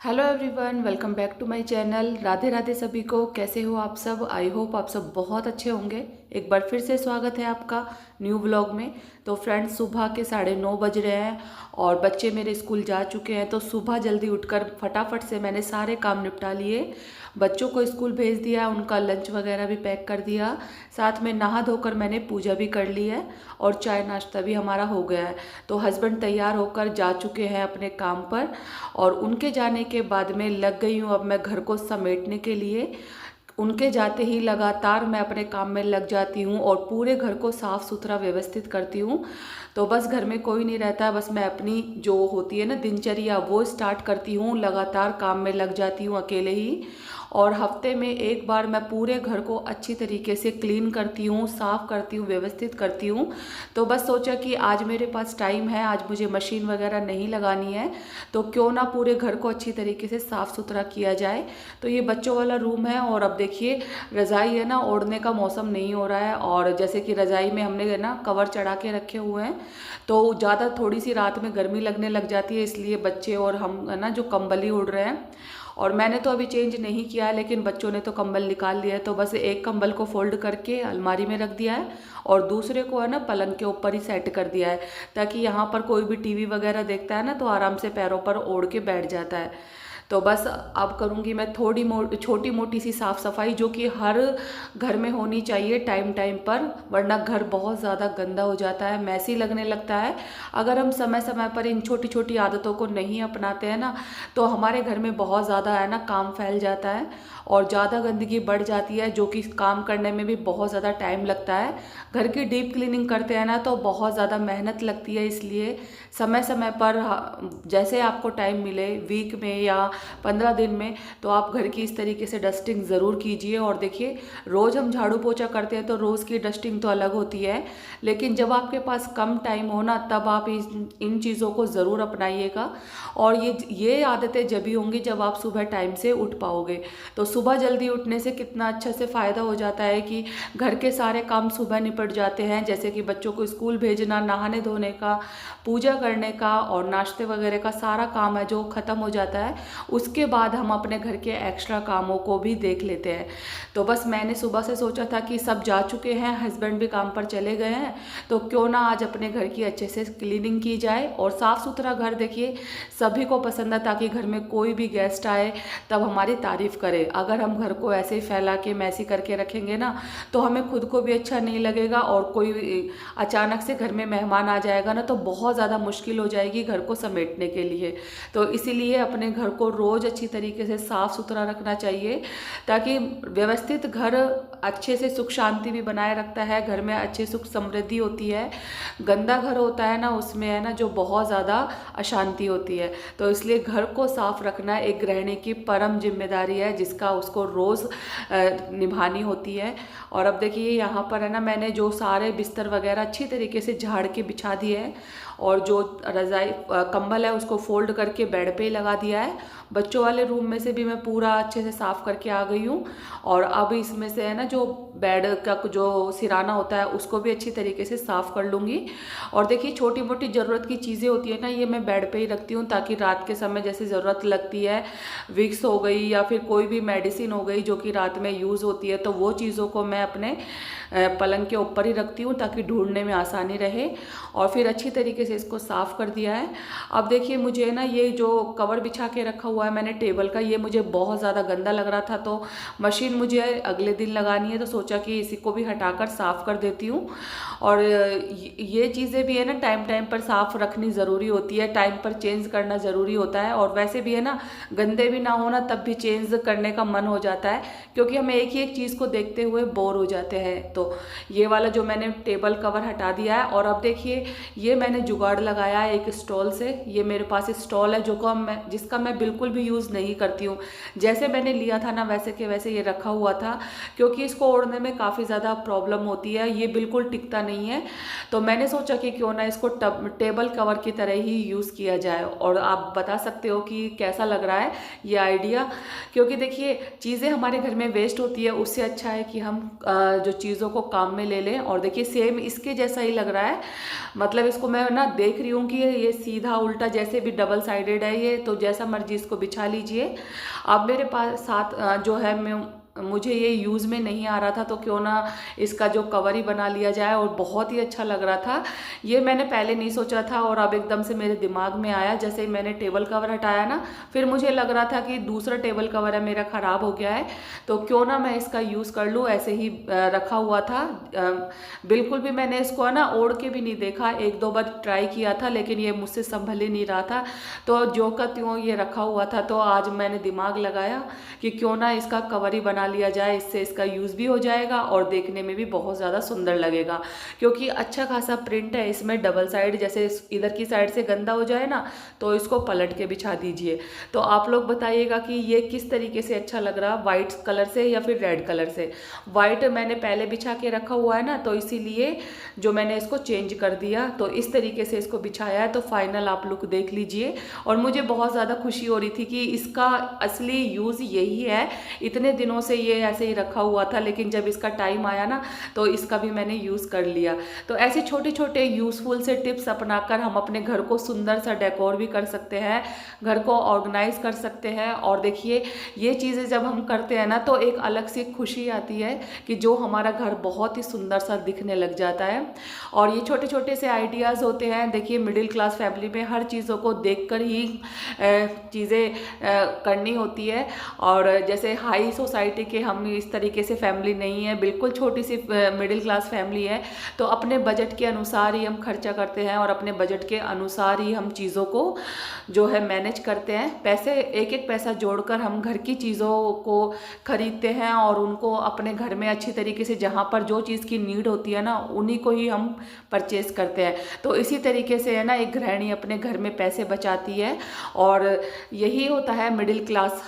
Hello everyone, welcome back to my channel. Radhe Radhe सभी को। कैसे हो आप सब? आई होप आप सब बहुत अच्छे होंगे। एक बार फिर से स्वागत है आपका न्यू व्लॉग में। तो फ्रेंड्स, सुबह के 9:30 बज रहे हैं और बच्चे मेरे स्कूल जा चुके हैं। तो सुबह जल्दी उठकर फटाफट से मैंने सारे काम निपटा लिए। बच्चों को स्कूल भेज दिया, उनका लंच वगैरह भी पैक कर दिया। साथ में नहा धोकर मैंने पूजा भी कर ली है और चाय नाश्ता भी हमारा हो गया है। तो हस्बैंड तैयार होकर जा चुके हैं अपने काम पर और उनके जाने के बाद में लग गई हूँ अब मैं घर को समेटने के लिए। उनके जाते ही लगातार मैं अपने काम में लग जाती हूँ और पूरे घर को साफ़ सुथरा व्यवस्थित करती हूँ। तो बस घर में कोई नहीं रहता, बस मैं अपनी जो होती है ना दिनचर्या वो स्टार्ट करती हूँ। लगातार काम में लग जाती हूँ अकेले ही। और हफ्ते में एक बार मैं पूरे घर को अच्छी तरीके से क्लीन करती हूँ, साफ़ करती हूँ, व्यवस्थित करती हूँ। तो बस सोचा कि आज मेरे पास टाइम है, आज मुझे मशीन वगैरह नहीं लगानी है, तो क्यों ना पूरे घर को अच्छी तरीके से साफ़ सुथरा किया जाए। तो ये बच्चों वाला रूम है और अब देखिए रज़ाई है ना, ओढ़ने का मौसम नहीं हो रहा है और जैसे कि रज़ाई में हमने है ना कवर चढ़ा के रखे हुए हैं, तो ज़्यादा थोड़ी सी रात में गर्मी लगने लग जाती है, इसलिए बच्चे और हम है ना जो कंबल ही उड़ रहे हैं। और मैंने तो अभी चेंज नहीं किया है, लेकिन बच्चों ने तो कंबल निकाल लिया है। तो बस एक कंबल को फोल्ड करके अलमारी में रख दिया है और दूसरे को है ना पलंग के ऊपर ही सेट कर दिया है, ताकि यहाँ पर कोई भी टीवी वगैरह देखता है ना तो आराम से पैरों पर ओढ़ के बैठ जाता है। तो बस अब करूँगी मैं छोटी मोटी सी साफ़ सफाई, जो कि हर घर में होनी चाहिए टाइम टाइम पर, वरना घर बहुत ज़्यादा गंदा हो जाता है, मैसी लगने लगता है। अगर हम समय समय पर इन छोटी छोटी आदतों को नहीं अपनाते हैं ना, तो हमारे घर में बहुत ज़्यादा है ना काम फैल जाता है और ज़्यादा गंदगी बढ़ जाती है, जो कि काम करने में भी बहुत ज़्यादा टाइम लगता है। घर की डीप क्लीनिंग करते हैं ना तो बहुत ज़्यादा मेहनत लगती है, इसलिए समय समय पर जैसे आपको टाइम मिले, वीक में या 15 दिन में, तो आप घर की इस तरीके से डस्टिंग ज़रूर कीजिए। और देखिए, रोज़ हम झाड़ू पोछा करते हैं तो रोज़ की डस्टिंग तो अलग होती है, लेकिन जब आपके पास कम टाइम हो ना, तब आप इन चीज़ों को ज़रूर अपनाइएगा। और ये आदतें जब भी होंगी जब आप सुबह टाइम से उठ पाओगे। तो सुबह जल्दी उठने से कितना अच्छा से फ़ायदा हो जाता है कि घर के सारे काम सुबह निपट जाते हैं, जैसे कि बच्चों को स्कूल भेजना, नहाने धोने का, पूजा करने का और नाश्ते वगैरह का सारा काम है जो ख़त्म हो जाता है। उसके बाद हम अपने घर के एक्स्ट्रा कामों को भी देख लेते हैं। तो बस मैंने सुबह से सोचा था कि सब जा चुके हैं, हस्बैंड भी काम पर चले गए हैं, तो क्यों ना आज अपने घर की अच्छे से क्लीनिंग की जाए। और साफ़ सुथरा घर देखिए सभी को पसंद है, ताकि घर में कोई भी गेस्ट आए तब हमारी तारीफ़ करे। अगर हम घर को ऐसे ही फैला के मैसी करके रखेंगे ना, तो हमें खुद को भी अच्छा नहीं लगेगा और कोई अचानक से घर में मेहमान आ जाएगा ना, तो बहुत ज़्यादा मुश्किल हो जाएगी घर को समेटने के लिए। तो इसीलिए अपने घर को रोज़ अच्छी तरीके से साफ़ सुथरा रखना चाहिए, ताकि व्यवस्थित घर अच्छे से सुख शांति भी बनाए रखता है, घर में अच्छे सुख समृद्धि होती है। गंदा घर होता है ना, उसमें है ना जो बहुत ज़्यादा अशांति होती है। तो इसलिए घर को साफ रखना एक गृहिणी की परम जिम्मेदारी है, जिसका उसको रोज़ निभानी होती है। और अब देखिए यहाँ पर है ना, मैंने जो सारे बिस्तर वगैरह अच्छी तरीके से झाड़ के बिछा दिए हैं और जो रज़ाई कंबल है उसको फोल्ड करके बेड पे ही लगा दिया है। बच्चों वाले रूम में से भी मैं पूरा अच्छे से साफ़ करके आ गई हूँ और अब इसमें से है ना जो बेड का जो सिराना होता है उसको भी अच्छी तरीके से साफ़ कर लूँगी। और देखिए, छोटी मोटी ज़रूरत की चीज़ें होती है ना, ये मैं बेड पे ही रखती हूँ, ताकि रात के समय जैसे ज़रूरत लगती है, विक्स हो गई या फिर कोई भी मेडिसिन हो गई जो कि रात में यूज़ होती है, तो वो चीज़ों को मैं अपने पलंग के ऊपर ही रखती हूँ, ताकि ढूंढने में आसानी रहे। और फिर अच्छी तरीके से इसको साफ़ कर दिया है। अब देखिए, मुझे ना ये जो कवर बिछा के रखा हुआ है मैंने टेबल का, ये मुझे बहुत ज़्यादा गंदा लग रहा था, तो मशीन मुझे अगले दिन लगानी है, तो सोचा कि इसी को भी हटाकर साफ़ कर देती हूँ। और ये चीज़ें भी है ना टाइम टाइम पर साफ़ रखनी ज़रूरी होती है, टाइम पर चेंज करना ज़रूरी होता है। और वैसे भी है ना, गंदे भी ना होना तब भी चेंज करने का मन हो जाता है, क्योंकि हम एक ही एक चीज़ को देखते हुए बोर हो जाते हैं। तो ये वाला जो मैंने टेबल कवर हटा दिया है। और अब देखिए, ये मैंने जुगाड़ लगाया है एक स्टॉल से। ये मेरे पास स्टॉल है जिसका मैं बिल्कुल भी यूज़ नहीं करती हूँ। जैसे मैंने लिया था ना वैसे के वैसे ये रखा हुआ था, क्योंकि इसको ओढ़ने में काफ़ी ज़्यादा प्रॉब्लम होती है, ये बिल्कुल टिकता नहीं है। तो मैंने सोचा कि क्यों ना इसको टेबल कवर की तरह ही यूज़ किया जाए। और आप बता सकते हो कि कैसा लग रहा है ये आइडिया, क्योंकि देखिए चीज़ें हमारे घर में वेस्ट होती है, उससे अच्छा है कि हम जो चीज़ों को काम में ले लें। और देखिए, सेम इसके जैसा ही लग रहा है, मतलब इसको मैं ना देख रही हूँ कि ये सीधा उल्टा जैसे भी डबल साइडेड है ये, तो जैसा मर्जी इसको बिछा लीजिए। अब मेरे पास साथ जो है मुझे ये यूज़ में नहीं आ रहा था, तो क्यों ना इसका जो कवर ही बना लिया जाए, और बहुत ही अच्छा लग रहा था। ये मैंने पहले नहीं सोचा था और अब एकदम से मेरे दिमाग में आया। जैसे ही मैंने टेबल कवर हटाया ना, फिर मुझे लग रहा था कि दूसरा टेबल कवर है मेरा ख़राब हो गया है, तो क्यों ना मैं इसका यूज़ कर लूँ। ऐसे ही रखा हुआ था, बिल्कुल भी मैंने इसको ना ओढ़ के भी नहीं देखा। एक दो बार ट्राई किया था लेकिन ये मुझसे संभल ही नहीं रहा था, तो जो का त्यों ये रखा हुआ था। तो आज मैंने दिमाग लगाया कि क्यों ना इसका कवर ही बना लिया जाए, इससे इसका यूज़ भी हो जाएगा और देखने में भी बहुत ज़्यादा सुंदर लगेगा, क्योंकि अच्छा खासा प्रिंट है इसमें। डबल साइड, जैसे इधर की साइड से गंदा हो जाए ना तो इसको पलट के बिछा दीजिए। तो आप लोग बताइएगा कि ये किस तरीके से अच्छा लग रहा, वाइट कलर से या फिर रेड कलर से। वाइट मैंने पहले बिछा के रखा हुआ है ना, तो इसीलिए जो मैंने इसको चेंज कर दिया, तो इस तरीके से इसको बिछाया है। तो फाइनल आप लुक देख लीजिए, और मुझे बहुत ज़्यादा खुशी हो रही थी कि इसका असली यूज़ यही है। इतने दिनों से ये ऐसे ही रखा हुआ था, लेकिन जब इसका टाइम आया ना तो इसका भी मैंने यूज़ कर लिया। तो ऐसे छोटे छोटे यूज़फुल से टिप्स अपनाकर हम अपने घर को सुंदर सा डेकोर भी कर सकते हैं, घर को ऑर्गेनाइज कर सकते हैं। और देखिए, ये चीज़ें जब हम करते हैं ना तो एक अलग सी खुशी आती है कि जो हमारा घर बहुत ही सुंदर सा दिखने लग जाता है। और ये छोटे छोटे से आइडियाज़ होते हैं। देखिए, मिडिल क्लास फैमिली में हर चीज़ों को देखकर ही चीज़ें करनी होती है। और जैसे हाई सोसाइटी के हम इस तरीके से फैमिली नहीं है, बिल्कुल छोटी सी मिडिल क्लास फैमिली है, तो अपने बजट के अनुसार ही हम खर्चा करते हैं और अपने बजट के अनुसार ही हम चीज़ों को जो है मैनेज करते हैं। पैसे एक एक पैसा जोड़कर हम घर की चीज़ों को खरीदते हैं और उनको अपने घर में अच्छी तरीके से, जहाँ पर जो चीज़ की नीड होती है ना, उन्हीं को ही हम परचेज करते हैं। तो इसी तरीके से है ना, एक गृहिणी अपने घर में पैसे बचाती है। और यही होता है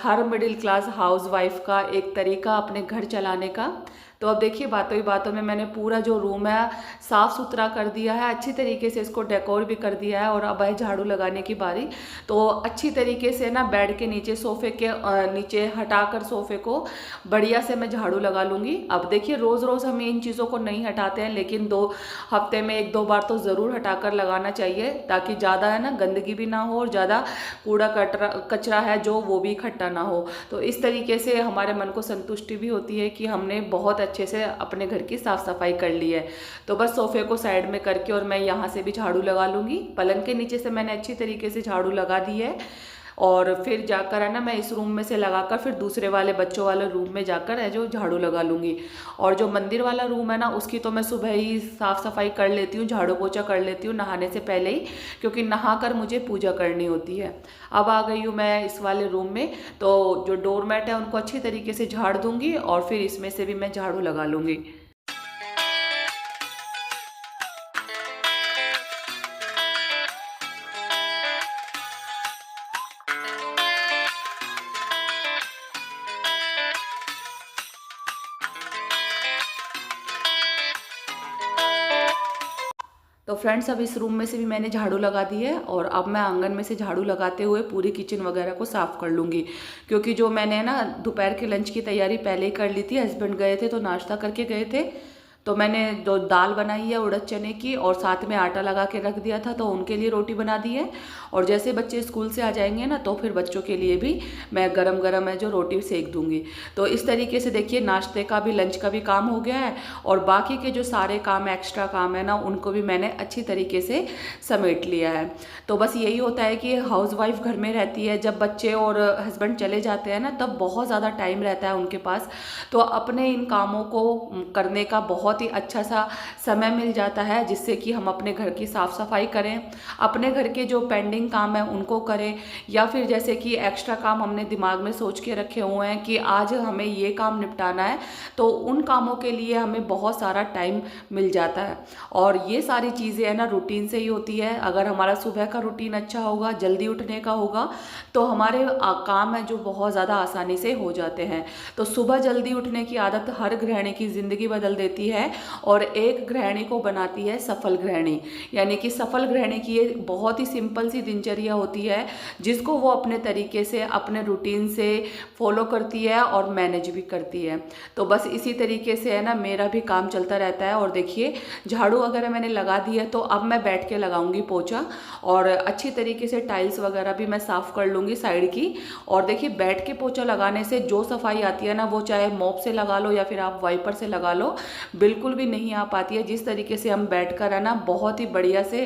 हर मिडिल क्लास हाउस वाइफ का एक तरीका अपने घर चलाने का। तो अब देखिए, बातों ही बातों में मैंने पूरा जो रूम है साफ़ सुथरा कर दिया है, अच्छी तरीके से इसको डेकोर भी कर दिया है। और अब है झाड़ू लगाने की बारी। तो अच्छी तरीके से ना बेड के नीचे, सोफ़े के नीचे हटाकर सोफ़े को बढ़िया से मैं झाड़ू लगा लूँगी। अब देखिए, रोज़ रोज़ हम इन चीज़ों को नहीं हटाते हैं, लेकिन 2 हफ्ते में 1-2 बार तो ज़रूर हटाकर लगाना चाहिए, ताकि ज़्यादा है ना गंदगी भी ना हो और ज़्यादा कूड़ा कचरा है जो वो भी इकट्ठा ना हो। तो इस तरीके से हमारे मन को संतुष्टि भी होती है कि हमने बहुत अच्छे से अपने घर की साफ़ सफाई कर ली है। तो बस सोफ़े को साइड में करके और मैं यहाँ से भी झाड़ू लगा लूँगी। पलंग के नीचे से मैंने अच्छी तरीके से झाड़ू लगा दी है। और फिर जाकर है ना, मैं इस रूम में से लगाकर फिर दूसरे वाले बच्चों वाले रूम में जाकर है जो झाड़ू लगा लूँगी। और जो मंदिर वाला रूम है ना, उसकी तो मैं सुबह ही साफ़ सफाई कर लेती हूँ, झाड़ू पोछा कर लेती हूँ नहाने से पहले ही, क्योंकि नहाकर मुझे पूजा करनी होती है। अब आ गई हूँ मैं इस वाले रूम में, तो जो डोरमैट है उनको अच्छी तरीके से झाड़ दूँगी और फिर इसमें से भी मैं झाड़ू लगा लूँगी। तो फ्रेंड्स, अब इस रूम में से भी मैंने झाड़ू लगा दी है और अब मैं आंगन में से झाड़ू लगाते हुए पूरी किचन वगैरह को साफ़ कर लूँगी, क्योंकि जो मैंने ना दोपहर के लंच की तैयारी पहले ही कर ली थी। हस्बैंड गए थे तो नाश्ता करके गए थे, तो मैंने जो दाल बनाई है उड़द चने की और साथ में आटा लगा के रख दिया था, तो उनके लिए रोटी बना दी है। और जैसे बच्चे स्कूल से आ जाएंगे ना, तो फिर बच्चों के लिए भी मैं गरम गरम है जो रोटी सेक दूंगी। तो इस तरीके से देखिए, नाश्ते का भी लंच का भी काम हो गया है और बाकी के जो सारे काम एक्स्ट्रा काम है ना, उनको भी मैंने अच्छी तरीके से समेट लिया है। तो बस यही होता है कि हाउस वाइफ घर में रहती है, जब बच्चे और हस्बैंड चले जाते हैं ना, तब बहुत ज़्यादा टाइम रहता है उनके पास, तो अपने इन कामों को करने का बहुत ही अच्छा सा समय मिल जाता है, जिससे कि हम अपने घर की साफ़ सफाई करें, अपने घर के जो पेंडिंग काम है उनको करें, या फिर जैसे कि एक्स्ट्रा काम हमने दिमाग में सोच के रखे हुए हैं कि आज हमें ये काम निपटाना है, तो उन कामों के लिए हमें बहुत सारा टाइम मिल जाता है। और ये सारी चीज़ें है ना रूटीन से ही होती है। अगर हमारा सुबह का रूटीन अच्छा होगा, जल्दी उठने का होगा, तो हमारे काम है जो बहुत ज़्यादा आसानी से हो जाते हैं। तो सुबह जल्दी उठने की आदत हर गृहिणी की ज़िंदगी बदल देती है। है और एक गृहिणी को बनाती है सफल गृहिणी। यानी कि सफल गृहिणी की ये बहुत ही सिंपल सी दिनचर्या होती है जिसको वो अपने तरीके से अपने रूटीन से फॉलो करती है और मैनेज भी करती है। तो बस इसी तरीके से है ना मेरा भी काम चलता रहता है। और देखिए झाड़ू वगैरह मैंने लगा दी है, तो अब मैं बैठ के लगाऊंगी पोछा और अच्छी तरीके से टाइल्स वगैरह भी मैं साफ़ कर लूँगी साइड की। और देखिए बैठ के पोछा लगाने से जो सफाई आती है ना, वो चाहे मॉप से लगा लो या फिर आप वाइपर से लगा लो, बिल्कुल भी नहीं आ पाती है। जिस तरीके से हम बैठ कर है ना बहुत ही बढ़िया से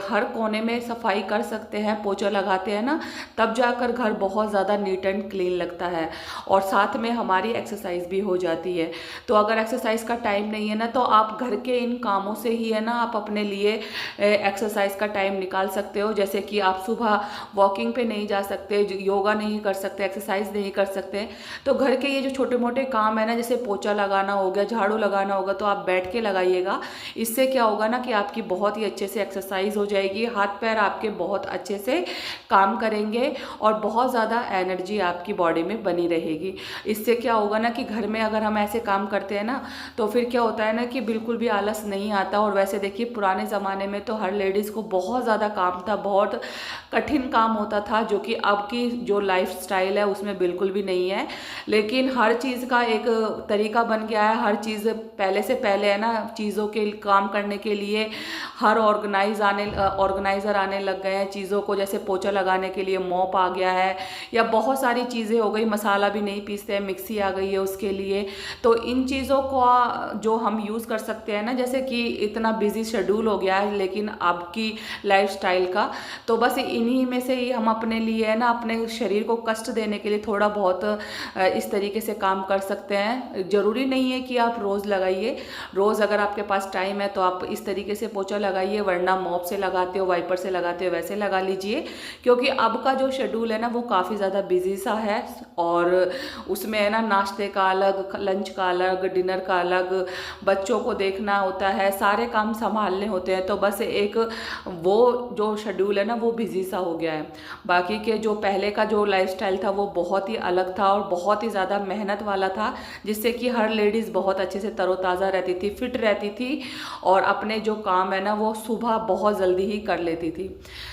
हर कोने में सफाई कर सकते हैं, पोछा लगाते हैं ना, तब जाकर घर बहुत ज़्यादा नीट एंड क्लीन लगता है। और साथ में हमारी एक्सरसाइज भी हो जाती है। तो अगर एक्सरसाइज का टाइम नहीं है ना, तो आप घर के इन कामों से ही है ना आप अपने लिए एक्सरसाइज का टाइम निकाल सकते हो। जैसे कि आप सुबह वॉकिंग पे नहीं जा सकते, योगा नहीं कर सकते, एक्सरसाइज नहीं कर सकते, तो घर के ये जो छोटे मोटे काम है ना, जैसे पोछा लगाना हो गया, झाड़ू लगाना होगा, तो आप बैठ के लगाइएगा। इससे क्या होगा ना कि आपकी बहुत ही अच्छे से एक्सरसाइज हो जाएगी, हाथ पैर आपके बहुत अच्छे से काम करेंगे और बहुत ज़्यादा एनर्जी आपकी बॉडी में बनी रहेगी। इससे क्या होगा ना कि घर में अगर हम ऐसे काम करते हैं ना, तो फिर क्या होता है ना कि बिल्कुल भी आलस नहीं आता। और वैसे देखिए पुराने ज़माने में तो हर लेडीज़ को बहुत ज़्यादा काम था, बहुत कठिन काम होता था, जो कि अब की जो लाइफ स्टाइल है उसमें बिल्कुल भी नहीं है। लेकिन हर चीज़ का एक तरीका बन गया है, हर चीज़ पहले से पहले है ना, चीज़ों के काम करने के लिए हर ऑर्गेनाइज़र आने लग गए हैं चीज़ों को। जैसे पोछा लगाने के लिए मॉप आ गया है, या बहुत सारी चीज़ें हो गई, मसाला भी नहीं पीसते हैं, मिक्सी आ गई है उसके लिए। तो इन चीज़ों को जो हम यूज़ कर सकते हैं ना, जैसे कि इतना बिजी शेड्यूल हो गया है लेकिन आपकी लाइफस्टाइल का, तो बस इन्हीं में से ही हम अपने लिए है ना अपने शरीर को कष्ट देने के लिए थोड़ा बहुत इस तरीके से काम कर सकते हैं। ज़रूरी नहीं है कि आप रोज़ लगाइए, रोज़ अगर आपके पास टाइम है तो आप इस तरीके से पोछा लगाइए, वरना मॉप से लगाते हो, वाइपर से लगाते हो, वैसे लगा लीजिए। क्योंकि अब का जो शेड्यूल है ना वो काफ़ी ज़्यादा बिजी सा है, और उसमें है ना नाश्ते का अलग, लंच का अलग, डिनर का अलग, बच्चों को देखना होता है, सारे काम संभालने होते हैं। तो बस एक वो जो शेड्यूल है ना वो बिजी सा हो गया है। बाकी के जो पहले का जो लाइफस्टाइल था वो बहुत ही अलग था और बहुत ही ज़्यादा मेहनत वाला था, जिससे कि हर लेडीज़ बहुत अच्छे से तरोताज़ा रहती थी, फिट रहती थी और अपने जो काम है ना वो सुबह बहुत जल्दी ही कर लेती थी।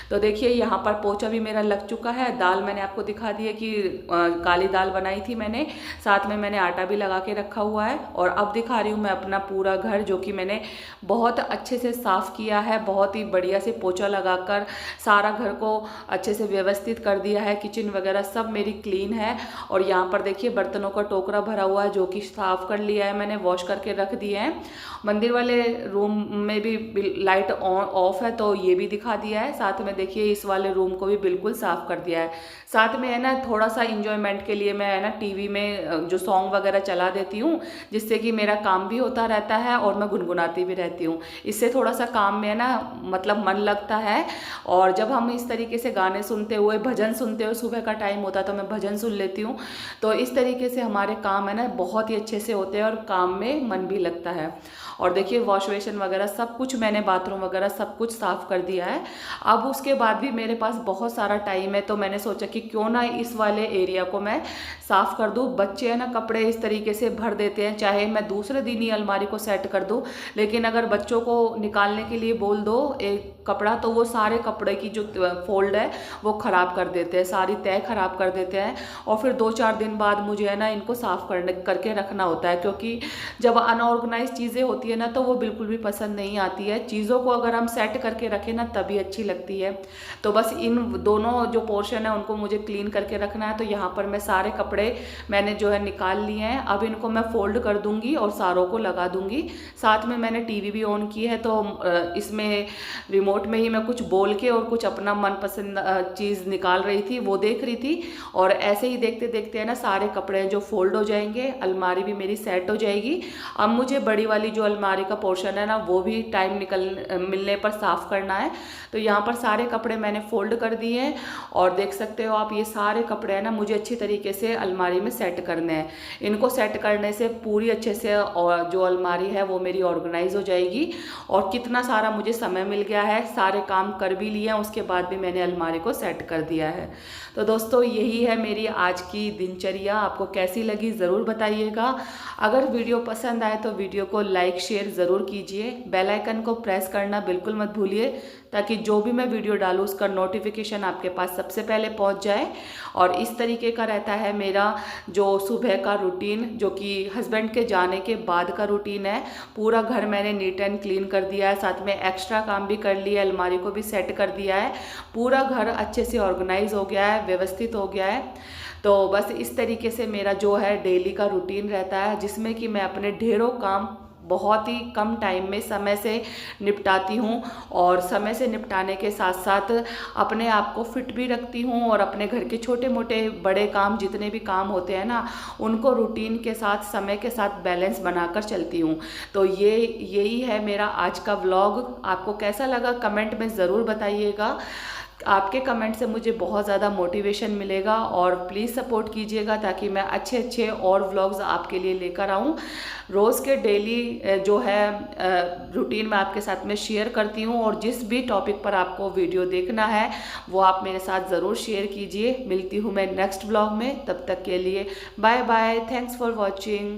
तो देखिए यहाँ पर पोछा भी मेरा लग चुका है। दाल मैंने आपको दिखा दी है कि काली दाल बनाई थी मैंने, साथ में मैंने आटा भी लगा के रखा हुआ है। और अब दिखा रही हूँ मैं अपना पूरा घर, जो कि मैंने बहुत अच्छे से साफ़ किया है, बहुत ही बढ़िया से पोछा लगाकर सारा घर को अच्छे से व्यवस्थित कर दिया है। किचन वगैरह सब मेरी क्लीन है। और यहाँ पर देखिए बर्तनों का टोकरा भरा हुआ है, जो कि साफ़ कर लिया है मैंने, वॉश करके रख दिए हैं। मंदिर वाले रूम में भी लाइट ऑफ है तो ये भी दिखा दिया है। साथ में देखिए इस वाले रूम को भी बिल्कुल साफ़ कर दिया है। साथ में है ना थोड़ा सा इंजॉयमेंट के लिए मैं है ना टीवी में जो सॉन्ग वगैरह चला देती हूँ, जिससे कि मेरा काम भी होता रहता है और मैं गुनगुनाती भी रहती हूँ। इससे थोड़ा सा काम में है ना मतलब मन लगता है। और जब हम इस तरीके से गाने सुनते हुए, भजन सुनते हुए, सुबह का टाइम होता है तो मैं भजन सुन लेती हूँ। तो इस तरीके से हमारे काम है ना बहुत ही अच्छे से होते हैं और काम में मन भी लगता है। और देखिए वॉश बेसिन वगैरह सब कुछ मैंने, बाथरूम वगैरह सब कुछ साफ़ कर दिया है। अब उसके बाद भी मेरे पास बहुत सारा टाइम है, तो मैंने सोचा कि क्यों ना इस वाले एरिया को मैं साफ़ कर दूँ। बच्चे है ना कपड़े इस तरीके से भर देते हैं, चाहे मैं दूसरे दिन ही अलमारी को सेट कर दूँ, लेकिन अगर बच्चों को निकालने के लिए बोल दो एक कपड़ा, तो वो सारे कपड़े की जो फोल्ड है वो ख़राब कर देते हैं, सारी तय ख़राब कर देते हैं। और फिर 2-4 दिन बाद मुझे है ना इनको साफ़ करके रखना होता है, क्योंकि जब अनऑर्गेनाइज चीज़ें होती है ना तो वो बिल्कुल भी पसंद नहीं आती है। चीज़ों को अगर हम सेट करके रखें ना तभी अच्छी लगती है। तो बस इन दोनों जो पोर्शन है उनको मुझे क्लीन करके रखना है। तो यहाँ पर मैं सारे कपड़े मैंने जो है निकाल लिए हैं। अब इनको मैं फोल्ड कर दूंगी और सारों को लगा दूंगी। साथ में मैंने टीवी भी ऑन की है, तो इसमें रिमोट में ही मैं कुछ बोल के और कुछ अपना मनपसंद चीज़ निकाल रही थी, वो देख रही थी। और ऐसे ही देखते देखते है ना सारे कपड़े जो फोल्ड हो जाएंगे, अलमारी भी मेरी सेट हो जाएगी। अब मुझे बड़ी वाली जो अलमारी का पोर्शन है ना वो भी टाइम मिलने पर साफ़ करना है। तो यहाँ पर सारे कपड़े मैंने फोल्ड कर दिए हैं और देख सकते हो आप ये सारे कपड़े हैं ना मुझे अच्छी तरीके से अलमारी में सेट करने हैं। इनको सेट करने से पूरी अच्छे से और जो अलमारी है वो मेरी ऑर्गेनाइज हो जाएगी। और कितना सारा मुझे समय मिल गया है, सारे काम कर भी लिए हैं, उसके बाद भी मैंने अलमारी को सेट कर दिया है। तो दोस्तों यही है मेरी आज की दिनचर्या। आपको कैसी लगी ज़रूर बताइएगा। अगर वीडियो पसंद आए तो वीडियो को लाइक शेयर ज़रूर कीजिए, बेल आइकन को प्रेस करना बिल्कुल मत भूलिए, ताकि जो भी मैं वीडियो डालूँ उसका नोटिफिकेशन आपके पास सबसे पहले पहुंच जाए। और इस तरीके का रहता है मेरा जो सुबह का रूटीन, जो कि हस्बैंड के जाने के बाद का रूटीन है। पूरा घर मैंने नीट एंड क्लीन कर दिया है, साथ में एक्स्ट्रा काम भी कर लिया है, अलमारी को भी सेट कर दिया है, पूरा घर अच्छे से ऑर्गेनाइज हो गया है, व्यवस्थित हो गया है। तो बस इस तरीके से मेरा जो है डेली का रूटीन रहता है, जिसमें कि मैं अपने ढेरों काम बहुत ही कम टाइम में समय से निपटाती हूँ, और समय से निपटाने के साथ साथ अपने आप को फिट भी रखती हूँ, और अपने घर के छोटे मोटे बड़े काम जितने भी काम होते हैं ना, उनको रूटीन के साथ समय के साथ बैलेंस बनाकर चलती हूँ। तो यही है मेरा आज का व्लॉग। आपको कैसा लगा कमेंट में ज़रूर बताइएगा। आपके कमेंट से मुझे बहुत ज़्यादा मोटिवेशन मिलेगा, और प्लीज़ सपोर्ट कीजिएगा ताकि मैं अच्छे अच्छे और व्लॉग्स आपके लिए लेकर आऊँ। रोज़ के डेली जो है रूटीन मैं आपके साथ में शेयर करती हूँ, और जिस भी टॉपिक पर आपको वीडियो देखना है वो आप मेरे साथ ज़रूर शेयर कीजिए। मिलती हूँ मैं नेक्स्ट व्लॉग में, तब तक के लिए bye bye, thanks for watching.